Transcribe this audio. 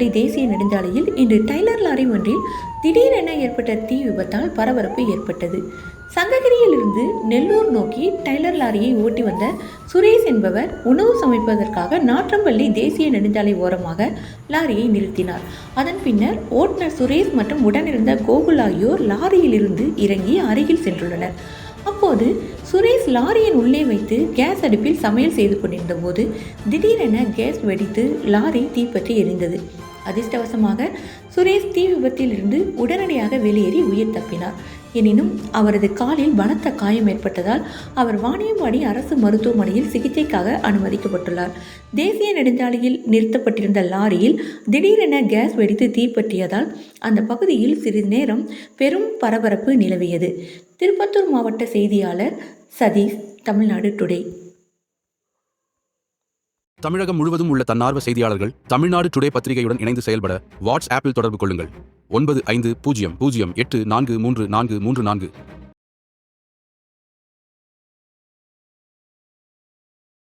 திருவண்ணாமலை தேசிய நெடுஞ்சாலையில் இன்று டைலர் லாரி ஒன்றில் திடீரென ஏற்பட்ட தீ விபத்தால் பரபரப்பு ஏற்பட்டது. சங்ககிரியிலிருந்து நெல்லூர் நோக்கி டைலர் லாரியை ஓட்டி வந்த சுரேஷ் என்பவர் உணவு சமைப்பதற்காக நாற்றம்பள்ளி தேசிய நெடுஞ்சாலை ஓரமாக லாரியை நிறுத்தினார். அதன் பின்னர் ஓட்டுநர் சுரேஷ் மற்றும் உடனிருந்த கோகுல் ஆகியோர் லாரியிலிருந்து இறங்கி அருகில் சென்றுள்ளனர். அப்போது சுரேஷ் லாரியின் உள்ளே வைத்து கேஸ் அடுப்பில் சமையல் செய்து கொண்டிருந்த போது திடீரென கேஸ் வெடித்து லாரி தீப்பற்றி எரிந்தது. அதிர்ஷ்டவசமாக சுரேஷ் தீ விபத்தில் இருந்து உடனடியாக வெளியேறி உயிர் தப்பினார். எனினும் அவரது காலில் பலத்த காயம் ஏற்பட்டதால் அவர் வாணியம்பாடி அரசு மருத்துவமனையில் சிகிச்சைக்காக அனுமதிக்கப்பட்டுள்ளார். தேசிய நெடுஞ்சாலையில் நிறுத்தப்பட்டிருந்த லாரியில் திடீரென கேஸ் வெடித்து தீப்பற்றியதால் அந்த பகுதியில் சிறிது நேரம் பெரும் பரபரப்பு நிலவியது. திருப்பத்தூர் மாவட்ட செய்தியாளர் சதீஷ், தமிழ்நாடு டுடே. தமிழகம் முழுவதும் உள்ள தன்னார்வ செய்தியாளர்கள் தமிழ்நாடு டுடே பத்திரிகையுடன் இணைந்து செயல்பட வாட்ஸ்ஆப்பில் தொடர்பு கொள்ளுங்கள். 9500843434